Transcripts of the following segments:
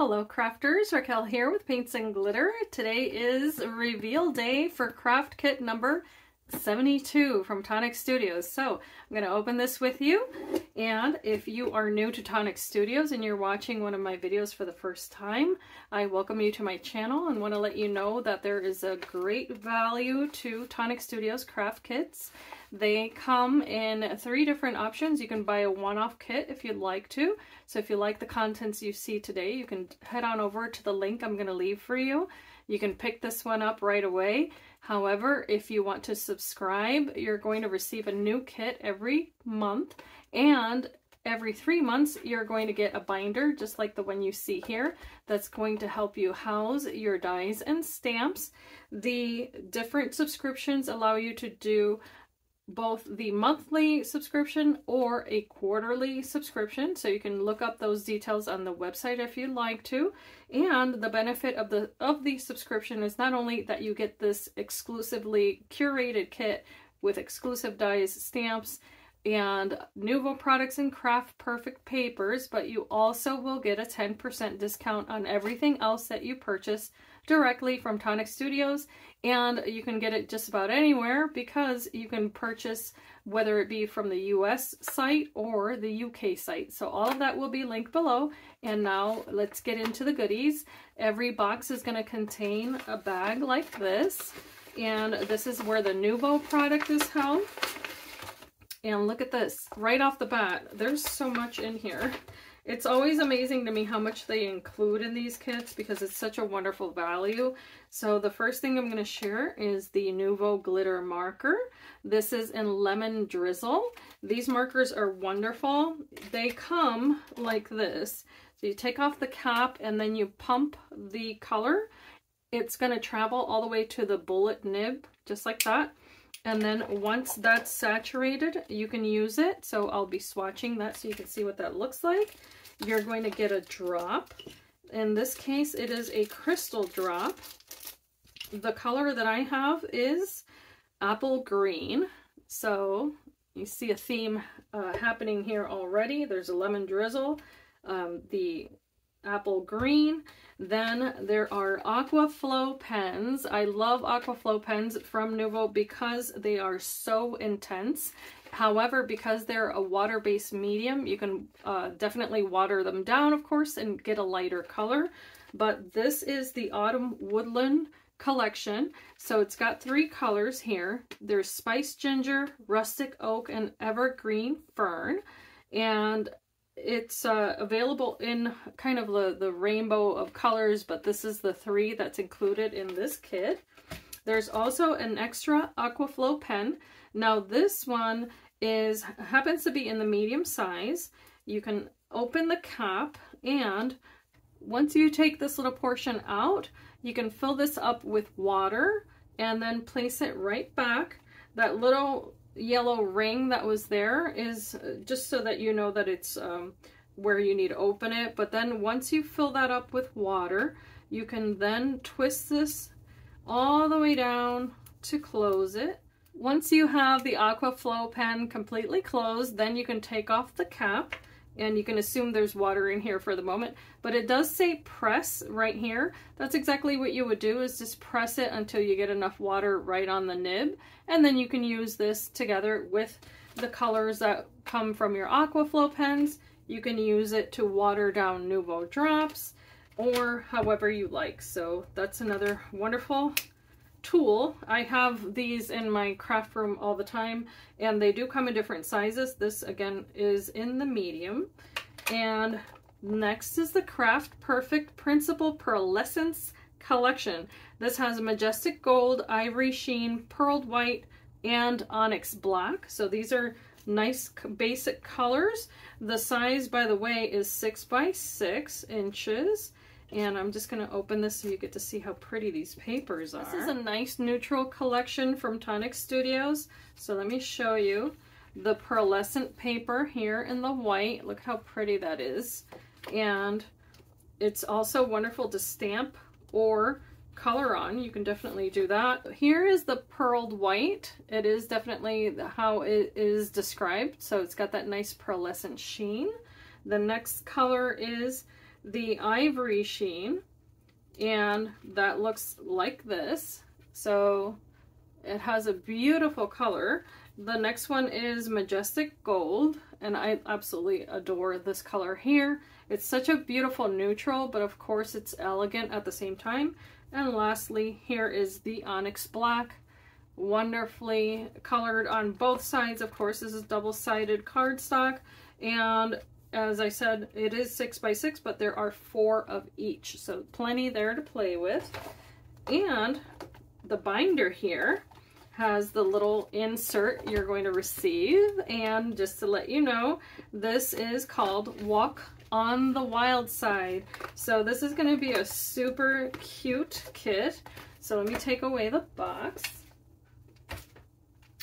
Hello crafters, Raquel here with Paints and Glitter. Today is reveal day for craft kit number 72 from Tonic Studios. So I'm going to open this with you, and if you are new to Tonic Studios and you're watching one of my videos for the first time, I welcome you to my channel and want to let you know that there is a great value to Tonic Studios Craft Kits. They come in 3 different options. You can buy a one-off kit if you'd like to. So if you like the contents you see today, you can head on over to the link I'm going to leave for you. You can pick this one up right away. However, if you want to subscribe, you're going to receive a new kit every month, and every 3 months you're going to get a binder just like the one you see here that's going to help you house your dies and stamps. The different subscriptions allow you to do both the monthly subscription or a quarterly subscription, so you can look up those details on the website if you'd like to. And the benefit of the subscription is not only that you get this exclusively curated kit with exclusive dies, stamps, and Nuvo products and craft perfect papers, but you also will get a 10% discount on everything else that you purchase directly from Tonic Studios. And you can get it just about anywhere because you can purchase whether it be from the US site or the UK site. So all of that will be linked below. And now let's get into the goodies. Every box is going to contain a bag like this, and this is where the Nuvo product is held. And look at this, right off the bat, there's so much in here. It's always amazing to me how much they include in these kits because it's such a wonderful value. So the first thing I'm going to share is the Nuvo glitter marker. This is in Lemon Drizzle. These markers are wonderful. They come like this. So you take off the cap and then you pump the color. It's going to travel all the way to the bullet nib, just like that. And then once that's saturated, you can use it. So I'll be swatching that so you can see what that looks like. You're going to get a drop. In this case, it is a crystal drop. The color that I have is apple green. So you see a theme happening here already. There's a lemon drizzle, the apple green. Then there are Aqua Flow pens. I love Aqua Flow pens from Nuvo because they are so intense. However, because they're a water-based medium, you can definitely water them down, of course, and get a lighter color. But this is the Autumn Woodland collection. So it's got 3 colors here. There's Spice Ginger, Rustic Oak, and Evergreen Fern. And it's available in kind of the rainbow of colors, but this is the 3 that's included in this kit. There's also an extra Aquaflow pen. Now this one happens to be in the medium size. You can open the cap, and once you take this little portion out, you can fill this up with water and then place it right back. That little yellow ring that was there is just so that you know that it's where you need to open it. But then once you fill that up with water, you can then twist this all the way down to close it. Once you have the Aqua Flow pen completely closed, then you can take off the cap, and you can assume there's water in here for the moment, but it does say press right here. That's exactly what you would do, is just press it until you get enough water right on the nib, and then you can use this together with the colors that come from your Aqua Flow pens. You can use it to water down Nuvo drops or however you like. So that's another wonderful tool. I have these in my craft room all the time, and they do come in different sizes. This again is in the medium. And next is the Craft Perfect Principal Pearlescence collection. This has a majestic gold, ivory sheen, pearled white, and onyx black. So these are nice basic colors. The size, by the way, is 6 by 6 inches. And I'm just going to open this so you get to see how pretty these papers are. This is a nice neutral collection from Tonic Studios. So let me show you the pearlescent paper here in the white. Look how pretty that is. And it's also wonderful to stamp or color on. You can definitely do that. Here is the pearled white. It is definitely how it is described. So it's got that nice pearlescent sheen. The next color is the ivory sheen, and that looks like this. So it has a beautiful color. The next one is Majestic Gold, and I absolutely adore this color here. It's such a beautiful neutral, but of course it's elegant at the same time. And lastly, here is the Onyx Black, wonderfully colored on both sides. Of course, this is double-sided cardstock, and as I said, it is 6x6, but there are 4 of each, so plenty there to play with. And the binder here has the little insert you're going to receive, and just to let you know, this is called Walk On The Wildside. So this is going to be a super cute kit. So let me take away the box.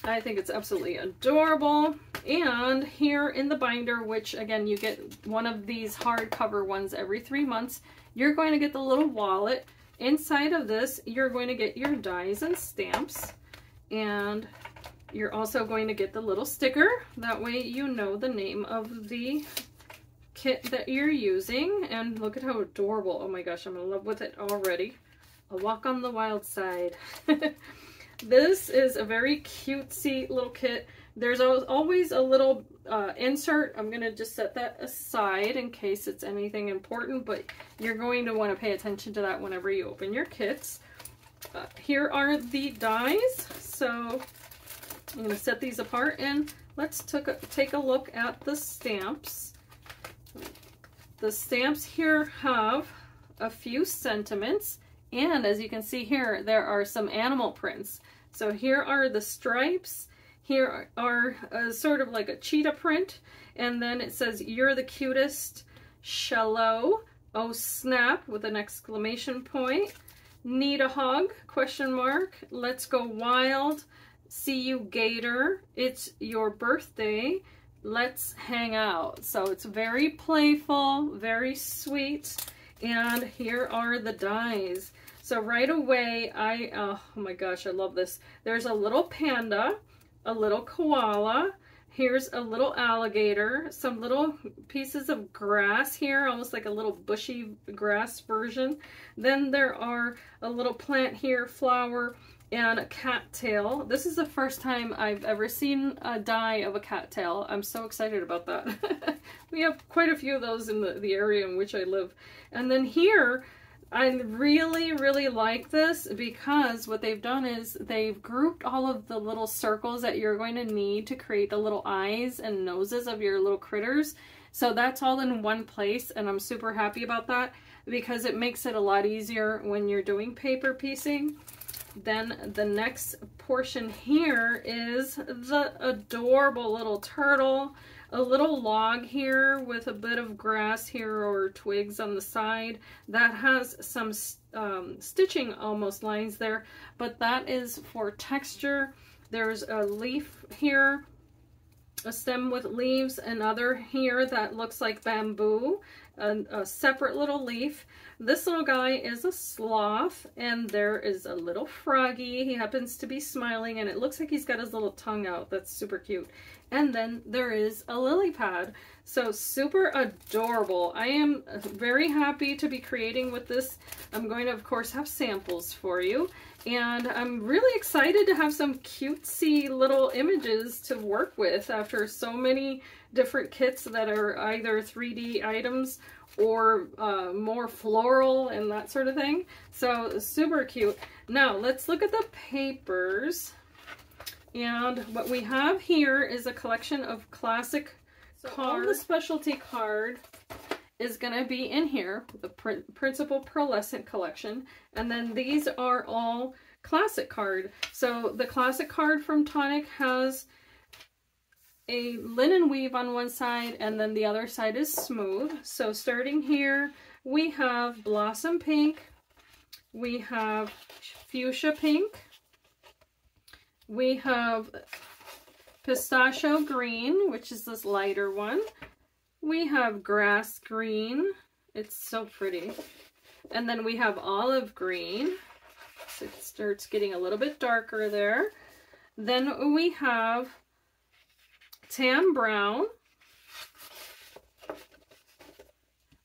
I think it's absolutely adorable. And here in the binder, which again, you get one of these hardcover ones every 3 months, you're going to get the little wallet. Inside of this, you're going to get your dies and stamps, and you're also going to get the little sticker. That way you know the name of the kit that you're using. And look at how adorable. Oh my gosh, I'm in love with it already. A Walk on the Wildside. This is a very cutesy little kit. There's always a little insert. I'm going to just set that aside in case it's anything important, but you're going to want to pay attention to that whenever you open your kits. Here are the dies. So I'm going to set these apart, and let's take a look at the stamps. The stamps here have a few sentiments, and as you can see here, there are some animal prints. So here are the stripes. Here are sort of like a cheetah print, and then it says, "You're the cutest, Shallow, oh snap," with an exclamation point. "Need a hug, question mark. Let's go wild. See you, Gator. It's your birthday. Let's hang out." So it's very playful, very sweet. And here are the dies. So right away, oh my gosh, I love this. There's a little panda, a little koala, here's a little alligator, some little pieces of grass here, almost like a little bushy grass version. Then there are a little plant here, flower, and a cattail. This is the first time I've ever seen a die of a cattail. I'm so excited about that. We have quite a few of those in the area in which I live. And then here, I really, really like this because what they've done is they've grouped all of the little circles that you're going to need to create the little eyes and noses of your little critters. So that's all in one place, and I'm super happy about that because it makes it a lot easier when you're doing paper piecing. Then the next portion here is the adorable little turtle. A little log here with a bit of grass here or twigs on the side that has some stitching almost lines there, but that is for texture. There's a leaf here, a stem with leaves, another here that looks like bamboo, a separate little leaf. This little guy is a sloth, and there is a little froggy. He happens to be smiling, and it looks like he's got his little tongue out. That's super cute. And then there is a lily pad. So super adorable. I am very happy to be creating with this. I'm going to, of course, have samples for you. And I'm really excited to have some cutesy little images to work with after so many different kits that are either 3D items or more floral and that sort of thing. So super cute. Now let's look at the papers. And what we have here is a collection of classic cards. All the specialty card is going to be in here, the Principal Pearlescent collection. And then these are all classic card. So the classic card from Tonic has a linen weave on one side, and then the other side is smooth. So starting here, we have Blossom Pink, we have Fuchsia Pink, we have Pistachio Green, which is this lighter one. We have Grass Green. It's so pretty. And then we have Olive Green. So it starts getting a little bit darker there. Then we have Tan Brown.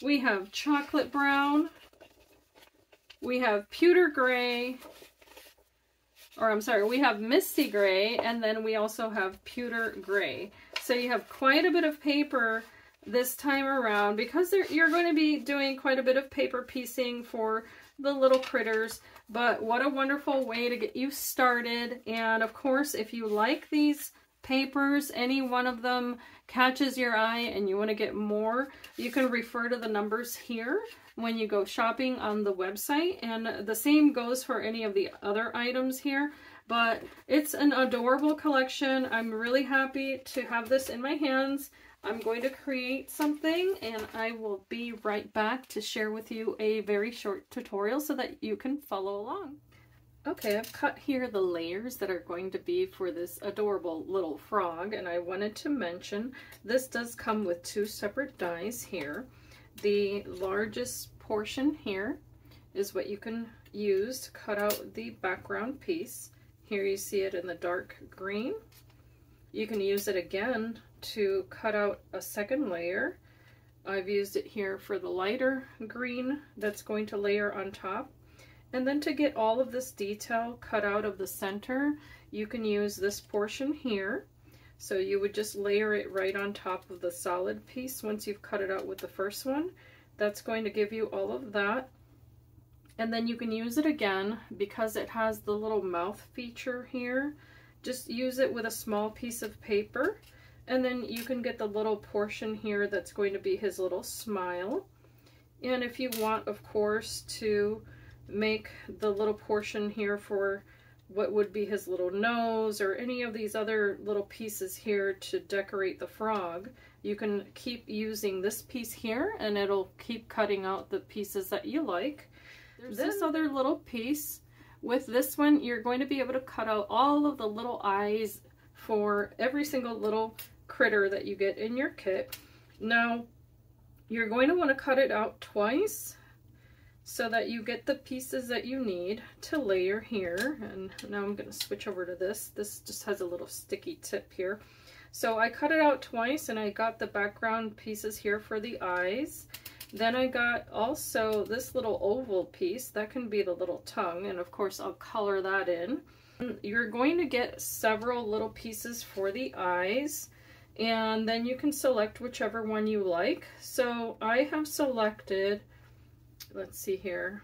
we have chocolate brown, we have pewter gray, or I'm sorry, we have misty gray, and then we also have pewter gray. So you have quite a bit of paper this time around because you're going to be doing quite a bit of paper piecing for the little critters. But what a wonderful way to get you started. And of course, if you like these papers, any one of them catches your eye and you want to get more, you can refer to the numbers here when you go shopping on the website, and the same goes for any of the other items here. But it's an adorable collection. I'm really happy to have this in my hands. I'm going to create something and I will be right back to share with you a very short tutorial so that you can follow along. Okay, I've cut here the layers that are going to be for this adorable little frog, and I wanted to mention this does come with 2 separate dies here. The largest portion here is what you can use to cut out the background piece. Here you see it in the dark green. You can use it again to cut out a second layer. I've used it here for the lighter green that's going to layer on top. And then to get all of this detail cut out of the center, you can use this portion here. So you would just layer it right on top of the solid piece once you've cut it out with the first one. That's going to give you all of that. And then you can use it again because it has the little mouth feature here. Just use it with a small piece of paper. And then you can get the little portion here that's going to be his little smile. And if you want, of course, to make the little portion here for what would be his little nose or any of these other little pieces here to decorate the frog, you can keep using this piece here and it'll keep cutting out the pieces that you like. There's this other little piece. With this one, you're going to be able to cut out all of the little eyes for every single little critter that you get in your kit. Now, you're going to want to cut it out twice so that you get the pieces that you need to layer here. And now I'm going to switch over to this. This just has a little sticky tip here. So I cut it out twice and I got the background pieces here for the eyes. Then I got also this little oval piece. That can be the little tongue, and of course I'll color that in. You're going to get several little pieces for the eyes, and then you can select whichever one you like. So I have selected, let's see here,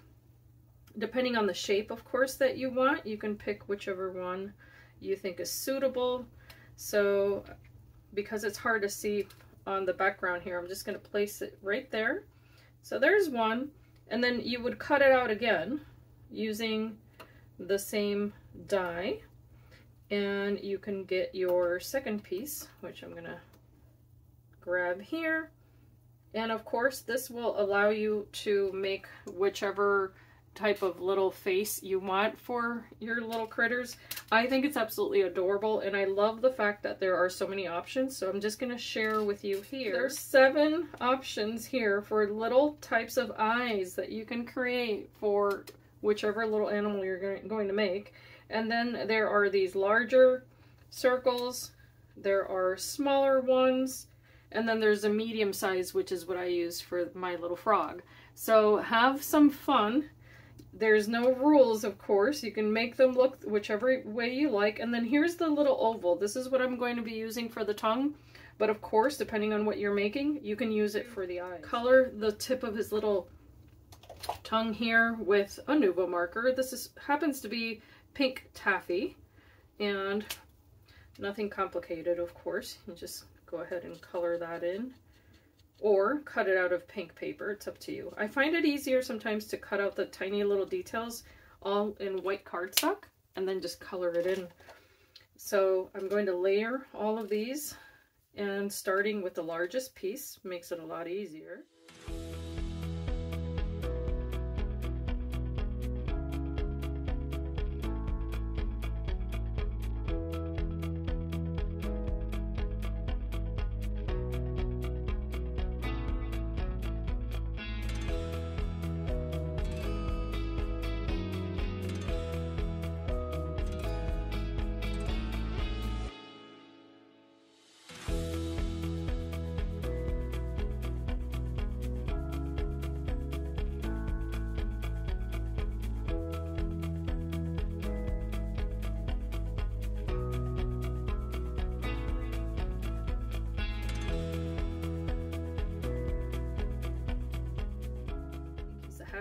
depending on the shape, of course, that you want, you can pick whichever one you think is suitable. So because it's hard to see on the background here, I'm just going to place it right there. So there's one, and then you would cut it out again using the same die, and you can get your second piece, which I'm going to grab here. And of course, this will allow you to make whichever type of little face you want for your little critters. I think it's absolutely adorable, and I love the fact that there are so many options. So I'm just going to share with you here. There's 7 options here for little types of eyes that you can create for whichever little animal you're going to make. And then there are these larger circles, there are smaller ones, and then there's a medium size, which is what I use for my little frog. So have some fun. There's no rules, of course. You can make them look whichever way you like. And then here's the little oval. This is what I'm going to be using for the tongue. But of course, depending on what you're making, you can use it for the eyes. Color the tip of his little tongue here with a Nuvo marker. This happens to be pink taffy, and nothing complicated, of course. You just go ahead and color that in, or cut it out of pink paper. It's up to you. I find it easier sometimes to cut out the tiny little details all in white cardstock and then just color it in. So I'm going to layer all of these, and starting with the largest piece makes it a lot easier.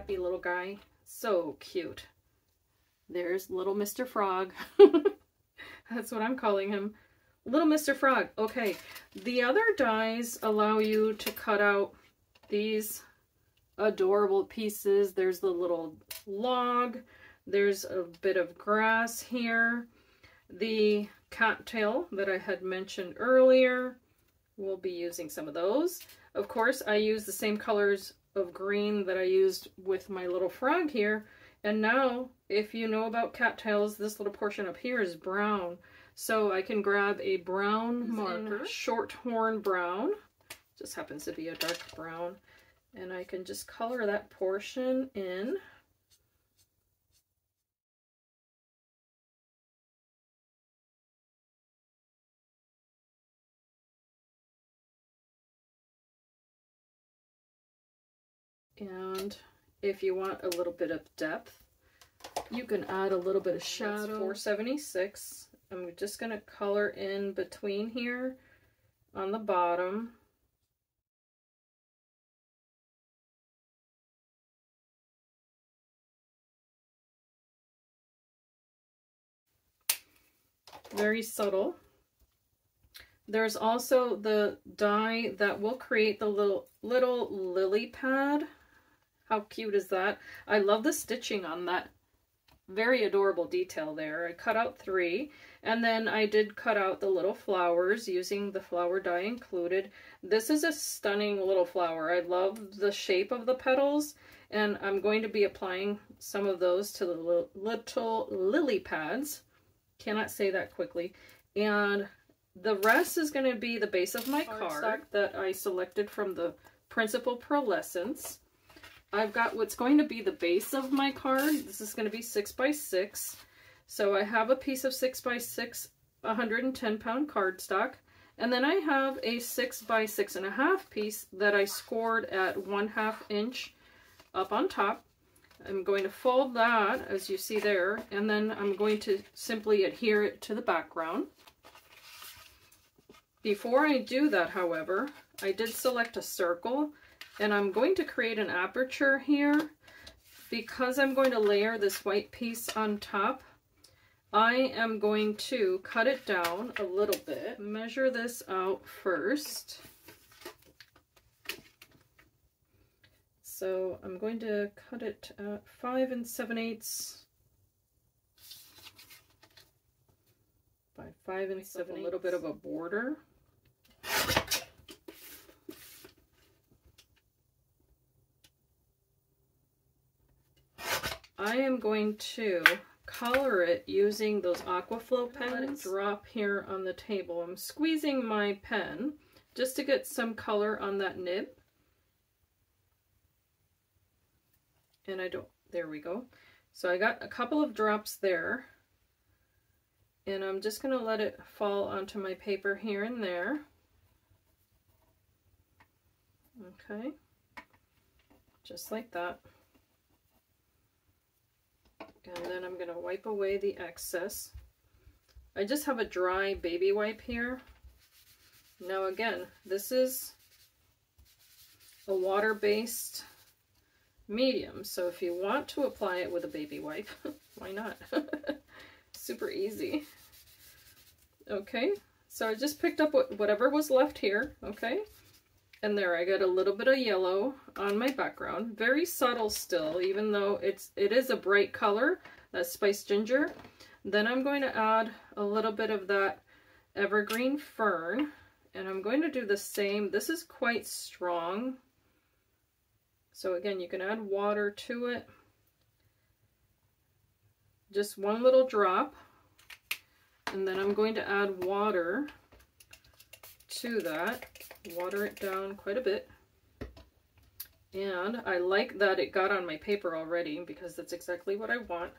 happy little guy. So cute. There's little Mr. Frog. That's what I'm calling him. Little Mr. Frog. Okay, the other dies allow you to cut out these adorable pieces. There's the little log. There's a bit of grass here. The cattail that I had mentioned earlier. We'll be using some of those. Of course, I use the same colors of green that I used with my little frog here. And now, if you know about cattails, this little portion up here is brown. So I can grab a brown marker, short horn brown. Just happens to be a dark brown. And I can just color that portion in. And if you want a little bit of depth, you can add a little bit of shadow. That's 476. I'm just going to color in between here on the bottom. Very subtle. There's also the die that will create the little lily pad. How cute is that? I love the stitching on that. Very adorable detail there. I cut out 3, and then I did cut out the little flowers using the flower die included. This is a stunning little flower. I love the shape of the petals, and I'm going to be applying some of those to the little lily pads. Cannot say that quickly. And the rest is going to be the base of my cardstock that I selected from the Principal Pearlescence. I've got what's going to be the base of my card. This is going to be 6x6. So I have a piece of 6x6, 110-pound cardstock. And then I have a 6x6.5 piece that I scored at 1/2 inch up on top. I'm going to fold that, as you see there, and then I'm going to simply adhere it to the background. Before I do that, however, I did select a circle. And I'm going to create an aperture here. Because I'm going to layer this white piece on top, I am going to cut it down a little bit. Measure this out first. So I'm going to cut it at 5 7/8 by 5 7/8. A little bit of a border. I am going to color it using those Aquaflow pens. Let it drop here on the table. I'm squeezing my pen just to get some color on that nib. And there we go. So I got a couple of drops there. And I'm just going to let it fall onto my paper here and there. Okay. Just like that. And then I'm going to wipe away the excess. I just have a dry baby wipe here. Now again, this is a water-based medium, so if you want to apply it with a baby wipe, why not? Super easy. Okay, so I just picked up whatever was left here, okay? And there, I got a little bit of yellow on my background. Very subtle still, even though it is a bright color, that spiced ginger. Then I'm going to add a little bit of that evergreen fern. And I'm going to do the same. This is quite strong. So again, you can add water to it. Just one little drop. And then I'm going to add water to that. Water it down quite a bit. And I like that it got on my paper already because that's exactly what I want.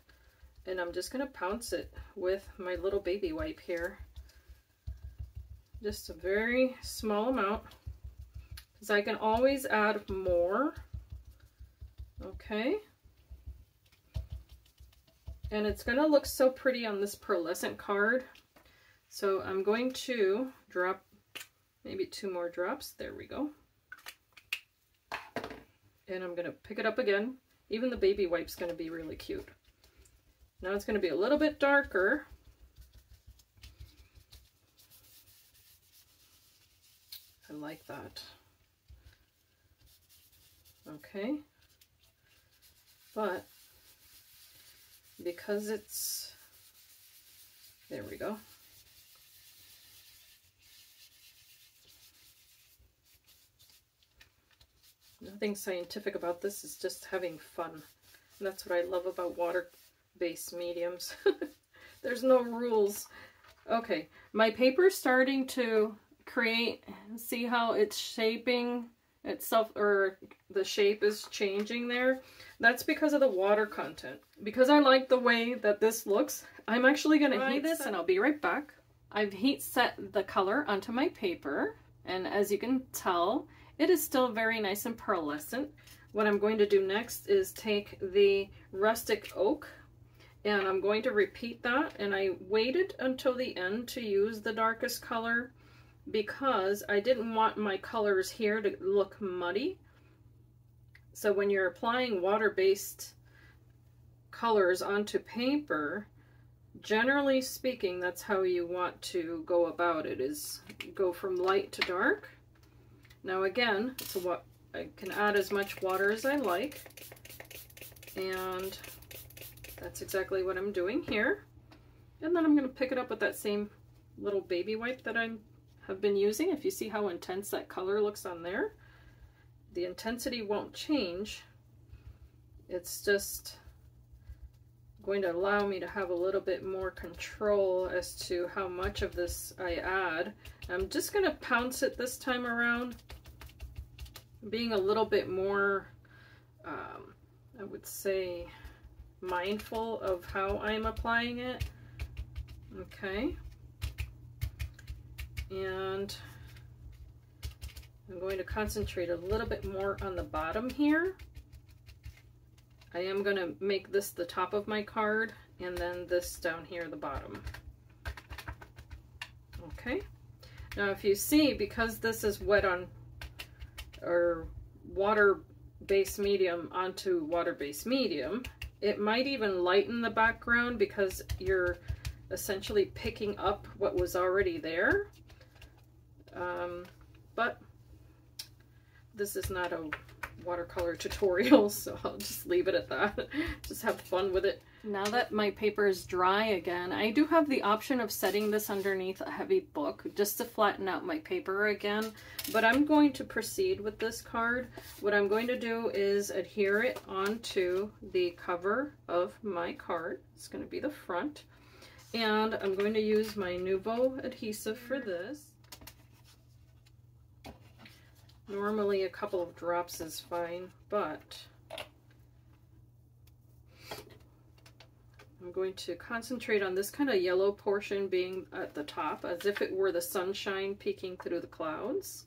And I'm just going to pounce it with my little baby wipe here. Just a very small amount, because I can always add more. Okay. And it's going to look so pretty on this pearlescent card. So I'm going to drop maybe 2 more drops. There we go. And I'm going to pick it up again. Even the baby wipe's going to be really cute. Now it's going to be a little bit darker. I like that. Okay. But because it's, there we go. Nothing scientific about this, it's just having fun. And that's what I love about water-based mediums. There's no rules. Okay, my paper's starting to create, see how it's shaping itself, or the shape is changing there. That's because of the water content. Because I like the way that this looks, I'm actually going to heat this and I'll be right back. I've heat set the color onto my paper, and as you can tell, it is still very nice and pearlescent. What I'm going to do next is take the rustic oak, and I'm going to repeat that, and I waited until the end to use the darkest color because I didn't want my colors here to look muddy. So when you're applying water-based colors onto paper, generally speaking, that's how you want to go about it, is go from light to dark. Now again, so what I can add as much water as I like, and that's exactly what I'm doing here. And then I'm going to pick it up with that same little baby wipe that I have been using. If you see how intense that color looks on there, the intensity won't change. It's just going to allow me to have a little bit more control as to how much of this I add. I'm just going to pounce it this time around, being a little bit more, I would say, mindful of how I'm applying it. Okay. And I'm going to concentrate a little bit more on the bottom here. I am going to make this the top of my card, and then this down here the bottom. Okay. Now if you see, because this is wet on, or water-based medium onto water-based medium, it might even lighten the background because you're essentially picking up what was already there. But this is not a watercolor tutorial, so I'll just leave it at that. Just have fun with it. Now that my paper is dry again, I do have the option of setting this underneath a heavy book just to flatten out my paper again, but I'm going to proceed with this card. What I'm going to do is adhere it onto the cover of my card. It's going to be the front, and I'm going to use my Nuvo adhesive for this. Normally a couple of drops is fine, but I'm going to concentrate on this kind of yellow portion being at the top, as if it were the sunshine peeking through the clouds.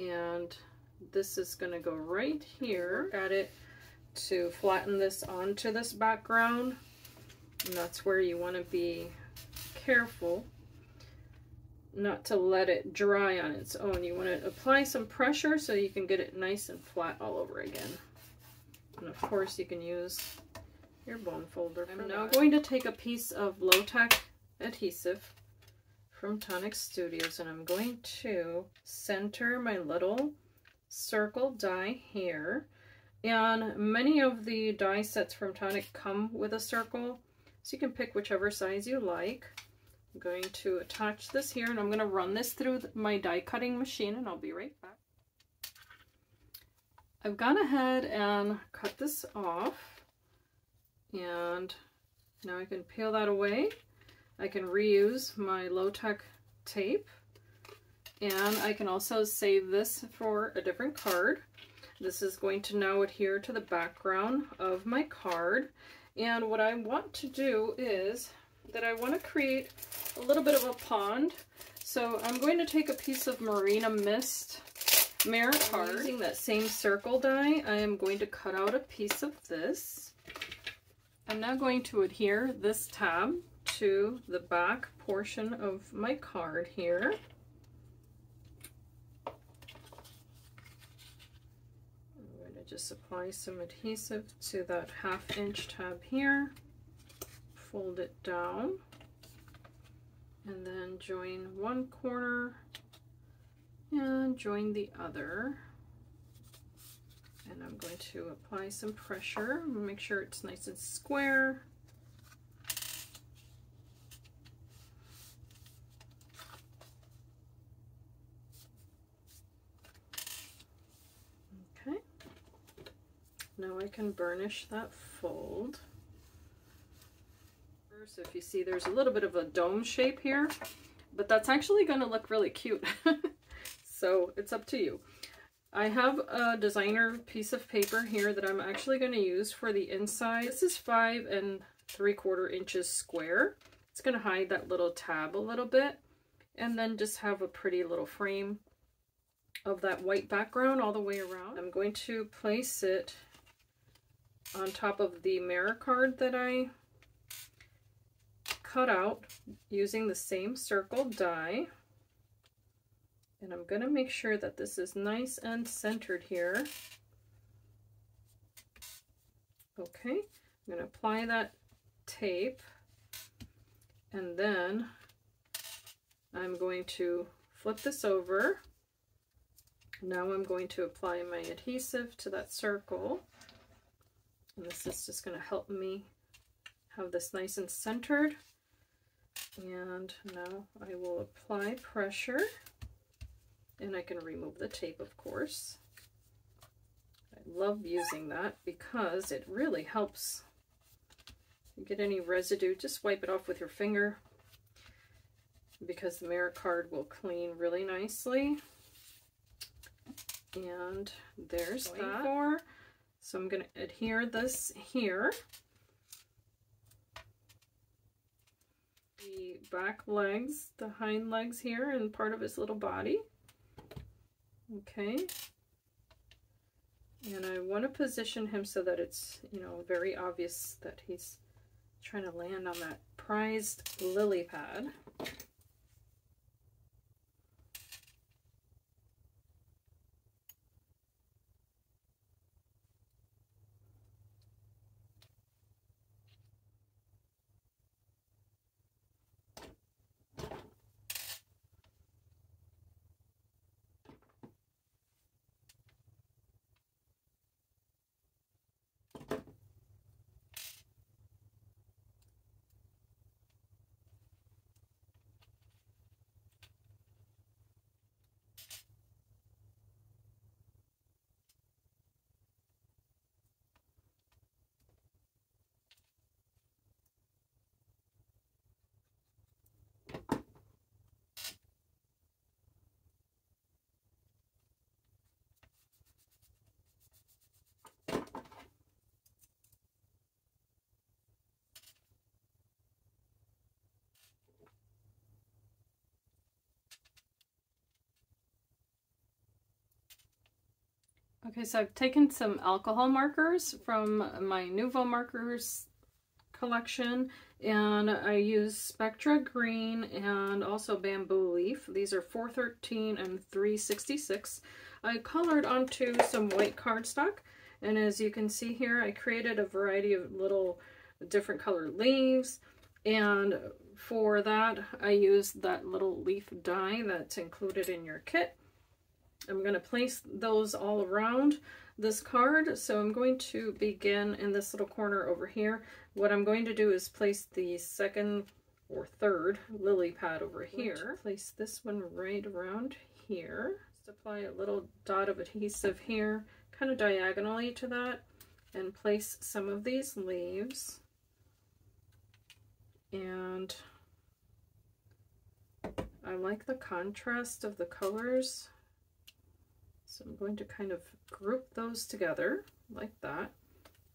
And this is going to go right here at it to flatten this onto this background. And that's where you want to be careful not to let it dry on its own. You want to apply some pressure so you can get it nice and flat all over again. And of course you can use your bone folder. I'm now going to take a piece of low-tack adhesive from Tonic Studios, and I'm going to center my little circle die here. And many of the die sets from Tonic come with a circle, so you can pick whichever size you like. I'm going to attach this here, and I'm going to run this through my die cutting machine, and I'll be right back. I've gone ahead and cut this off, and now I can peel that away. I can reuse my low-tack tape, and I can also save this for a different card. This is going to now adhere to the background of my card, and what I want to do is that I want to create a little bit of a pond. So I'm going to take a piece of Marina Mist mirror card. Using that same circle die, I am going to cut out a piece of this. I'm now going to adhere this tab to the back portion of my card here. I'm going to just apply some adhesive to that 1/2 inch tab here, fold it down, and then join one corner and join the other. And I'm going to apply some pressure, make sure it's nice and square. Okay, now I can burnish that fold. So if you see, there's a little bit of a dome shape here, but that's actually going to look really cute. So it's up to you. I have a designer piece of paper here that I'm actually going to use for the inside. This is 5 3/4 inches square. It's going to hide that little tab a little bit, and then just have a pretty little frame of that white background all the way around. I'm going to place it on top of the mirror card that I cut out using the same circle die. And I'm going to make sure that this is nice and centered here. Okay, I'm going to apply that tape, and then I'm going to flip this over. Now I'm going to apply my adhesive to that circle, and this is just going to help me have this nice and centered. And now I will apply pressure, and I can remove the tape, of course. I love using that because it really helps. If you get any residue, just wipe it off with your finger, because the mirror card will clean really nicely. And there's that. So I'm going to adhere this here. The back legs, the hind legs here, and part of his little body. Okay. And I want to position him so that it's, you know, very obvious that he's trying to land on that prized lily pad. Okay, so I've taken some alcohol markers from my Nuvo markers collection, and I use Spectra Green and also Bamboo Leaf. These are 413 and 366. I colored onto some white cardstock, and as you can see here, I created a variety of little different colored leaves, and for that I used that little leaf die that's included in your kit. I'm going to place those all around this card. So I'm going to begin in this little corner over here. What I'm going to do is place the second or third lily pad over here. Place this one right around here. Just apply a little dot of adhesive here, kind of diagonally to that, and place some of these leaves. And I like the contrast of the colors. So I'm going to kind of group those together like that,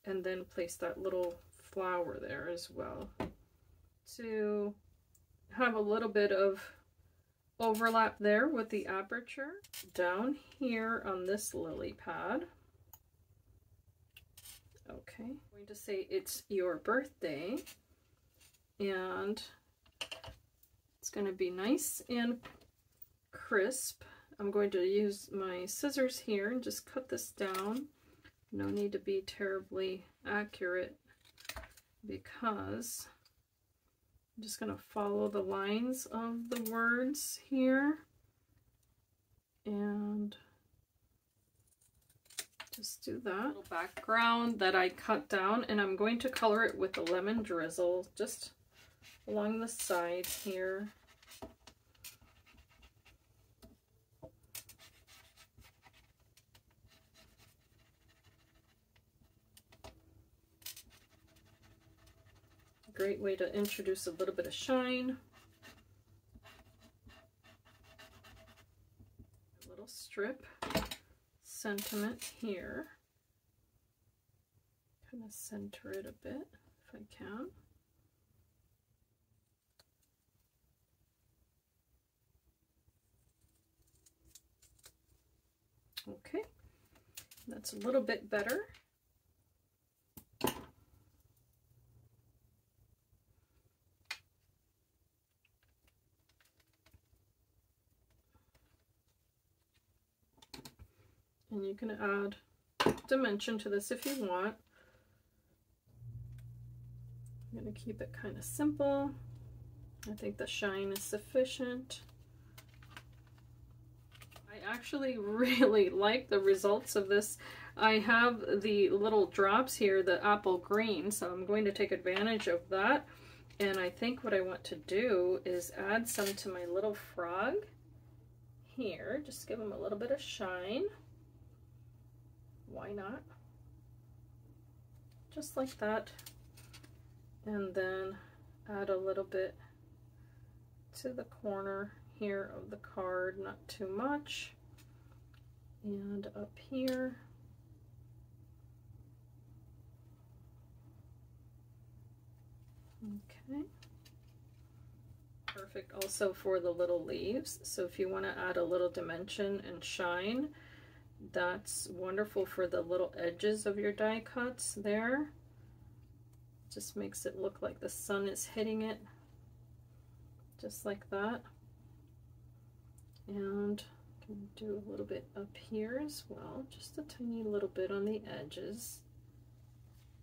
and then place that little flower there as well to have a little bit of overlap there with the aperture. Down here on this lily pad, okay, I'm going to say it's your birthday, and it's going to be nice and crisp. I'm going to use my scissors here and just cut this down No need to be terribly accurate because I'm just going to follow the lines of the words here and just do that. Little background that I cut down, and I'm going to color it with the lemon drizzle just along the sides here. Great way to introduce a little bit of shine. A little strip sentiment here. Kind of center it a bit if I can. Okay, that's a little bit better. And you can add dimension to this if you want. I'm going to keep it kind of simple. I think the shine is sufficient. I actually really like the results of this. I have the little drops here, the apple green, so I'm going to take advantage of that. And I think what I want to do is add some to my little frog here. Just give him a little bit of shine. Why not? Just like that. And then add a little bit to the corner here of the card, not too much. And up here. Okay. Perfect also for the little leaves. So if you want to add a little dimension and shine, that's wonderful for the little edges of your die cuts there. Just makes it look like the sun is hitting it, just like that. And can do a little bit up here as well, just a tiny little bit on the edges.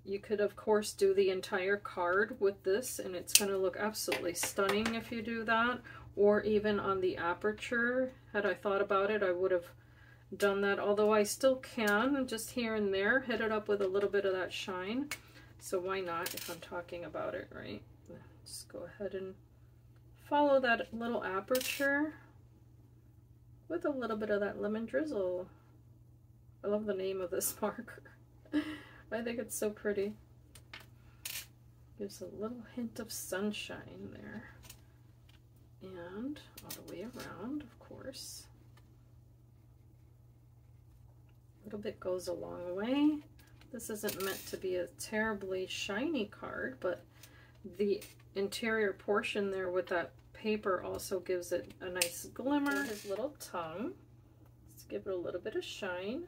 You could of course do the entire card with this and it's going to look absolutely stunning if you do that, or even on the aperture. Had I thought about it, I would have done that, although I still can just here and there hit it up with a little bit of that shine. So why not if I'm talking about it, right? Just go ahead and follow that little aperture with a little bit of that lemon drizzle. I love the name of this marker. I think it's so pretty. Gives a little hint of sunshine there. And all the way around, of course. A little bit goes a long way. This isn't meant to be a terribly shiny card, but the interior portion there with that paper also gives it a nice glimmer. His little tongue. Let's give it a little bit of shine.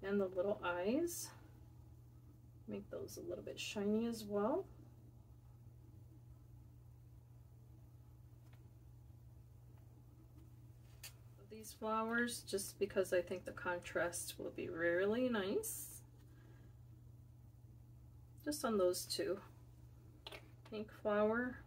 And the little eyes. Make those a little bit shiny as well. These flowers, just because I think the contrast will be really nice. Just on those two. Pink flower.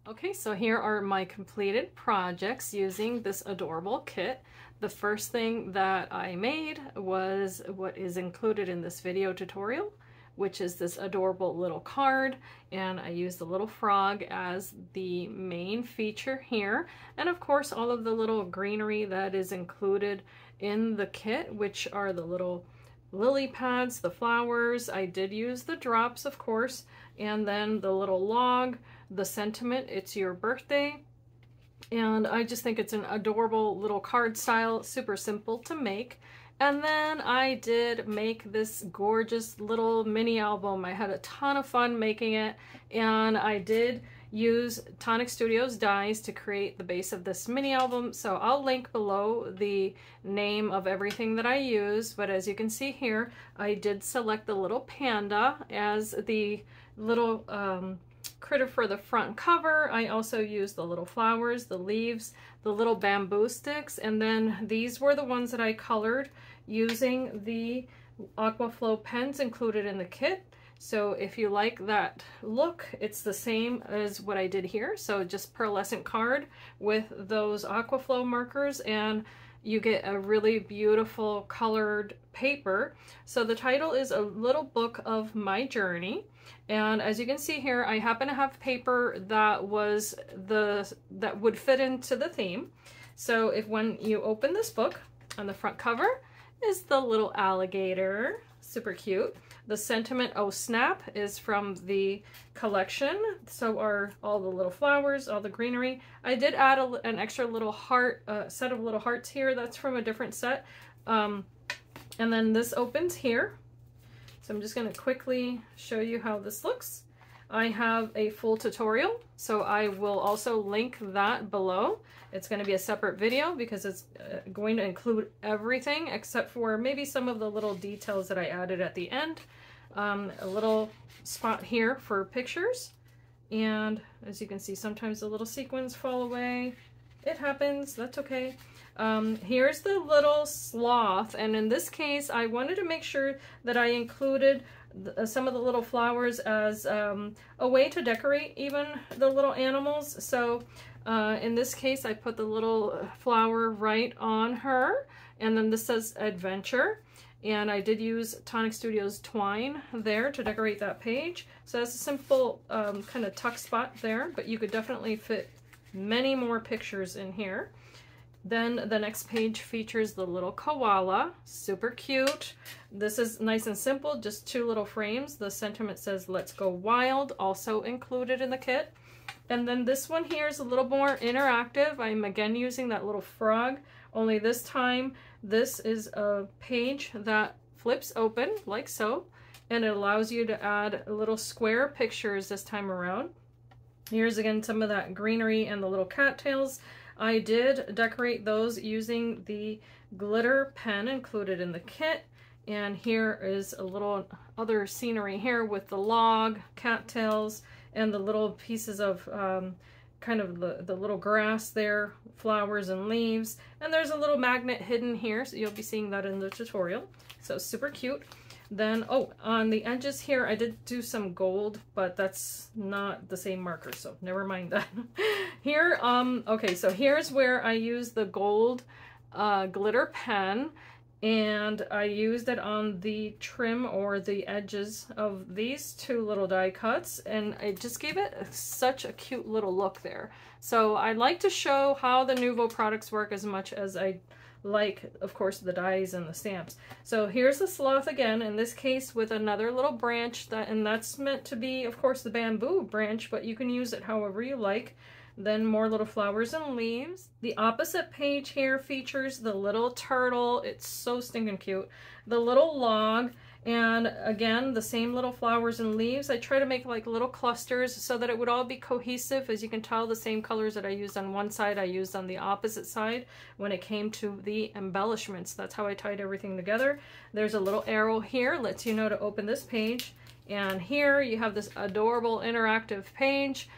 Okay, so here are my completed projects using this adorable kit. The first thing that I made was what is included in this video tutorial, which is this adorable little card, and I used the little frog as the main feature here, and of course all of the little greenery that is included in the kit, which are the little lily pads, the flowers. I did use the drops, of course, and then the little log, the sentiment, it's your birthday. And I just think it's an adorable little card style, super simple to make. And then I did make this gorgeous little mini album. I had a ton of fun making it, and I did use Tonic Studios dies to create the base of this mini album. So I'll link below the name of everything that I use, but as you can see here, I did select the little panda as the little critter for the front cover. I also used the little flowers, the leaves, the little bamboo sticks, and then these were the ones that I colored using the Aquaflow pens included in the kit. So if you like that look, it's the same as what I did here. So just pearlescent card with those Aquaflow markers, and you get a really beautiful colored paper. So the title is A Little Book of My Journey. And as you can see here, I happen to have paper that would fit into the theme. So when you open this book, on the front cover is the little alligator, super cute. The sentiment, oh snap, is from the collection. So are all the little flowers, all the greenery. I did add an extra little heart, set of little hearts here. That's from a different set. And then this opens here. So I'm just going to quickly show you how this looks. I have a full tutorial, so I will also link that below. It's going to be a separate video because it's going to include everything except for maybe some of the little details that I added at the end. A little spot here for pictures, and as you can see, sometimes the little sequins fall away. It happens, that's okay. Here's the little sloth, and in this case I wanted to make sure that I included some of the little flowers as a way to decorate even the little animals. So in this case I put the little flower right on her, and then this says adventure, and I did use Tonic Studios twine there to decorate that page. So that's a simple kind of tuck spot there, but you could definitely fit many more pictures in here. Then the next page features the little koala, super cute. This is nice and simple, just 2 little frames. The sentiment says "Let's Go Wild," also included in the kit. And then this one here is a little more interactive. I'm again using that little frog, only this time this is a page that flips open like so, and it allows you to add little square pictures this time around. Here's again some of that greenery and the little cattails. I did decorate those using the glitter pen included in the kit. And here is a little other scenery here with the log, cattails, and the little pieces of kind of the little grass there, flowers and leaves. And there's a little magnet hidden here, so you'll be seeing that in the tutorial. So super cute. Then, oh, on the edges here, I did do some gold, but that's not the same marker, so never mind that. Here, okay, so here's where I used the gold glitter pen, and I used it on the trim or the edges of these 2 little die cuts, and it just gave it such a cute little look there. So I like to show how the Nuvo products work as much as I like, of course, the dies and the stamps. So here's the sloth again, in this case with another little branch, and that's meant to be, of course, the bamboo branch, but you can use it however you like. Then more little flowers and leaves. The opposite page here features the little turtle. It's so stinking cute. The little log, and again, the same little flowers and leaves. I try to make like little clusters so that it would all be cohesive. As you can tell, the same colors that I used on one side, I used on the opposite side when it came to the embellishments. That's how I tied everything together. There's a little arrow here, lets you know to open this page. And here you have this adorable interactive page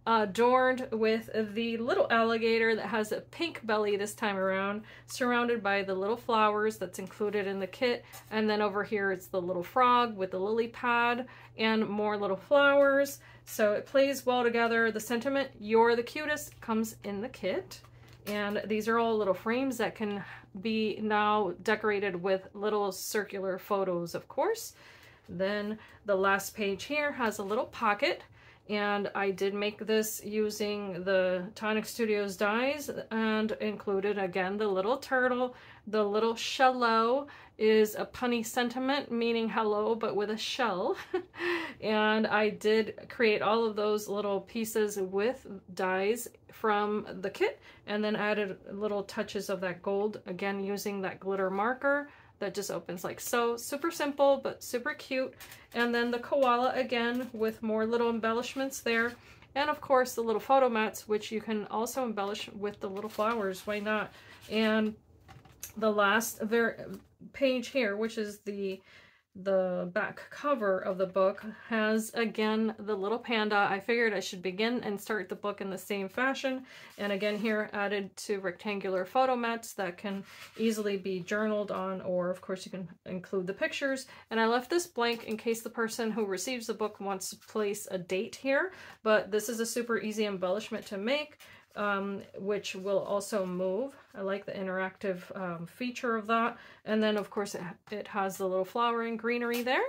adorned with the little alligator that has a pink belly this time around, surrounded by the little flowers that's included in the kit. And then over here it's the little frog with the lily pad and more little flowers. So it plays well together. The sentiment, "You're the cutest," comes in the kit. And these are all little frames that can be now decorated with little circular photos, of course. Then the last page here has a little pocket. And I did make this using the Tonic Studios dies and included again the little turtle. The little shello is a punny sentiment, meaning hello, but with a shell. And I did create all of those little pieces with dies from the kit, and then added little touches of that gold, again using that glitter marker that just opens like so. Super simple, but super cute. And then the koala again with more little embellishments there. And of course the little photo mats, which you can also embellish with the little flowers, why not? And the last page here, which is the the back cover of the book has, again, the little panda. I figured I should begin and start the book in the same fashion. And again, here added to rectangular photo mats that can easily be journaled on, or of course you can include the pictures. And I left this blank in case the person who receives the book wants to place a date here, but this is a super easy embellishment to make. Which will also move. I like the interactive feature of that. And then of course it has the little flowering greenery there.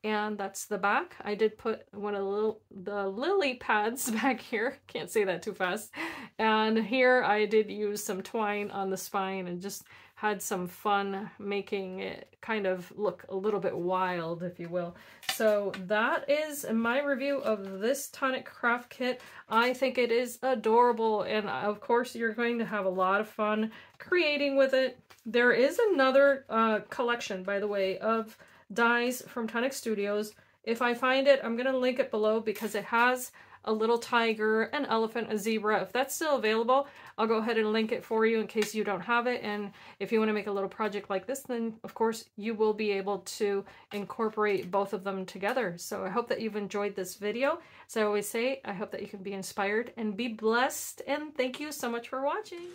And that's the back. I did put one of the lily pads back here. Can't say that too fast. And here I did use some twine on the spine and just had some fun making it kind of look a little bit wild, if you will. So that is my review of this Tonic Craft Kit. I think it is adorable, and of course you're going to have a lot of fun creating with it. There is another collection, by the way, of dies from Tonic Studios. If I find it, I'm going to link it below because it has a little tiger, an elephant, a zebra. If that's still available, I'll go ahead and link it for you in case you don't have it. And if you want to make a little project like this, then of course you will be able to incorporate both of them together. So I hope that you've enjoyed this video. As I always say, I hope that you can be inspired and be blessed. And thank you so much for watching.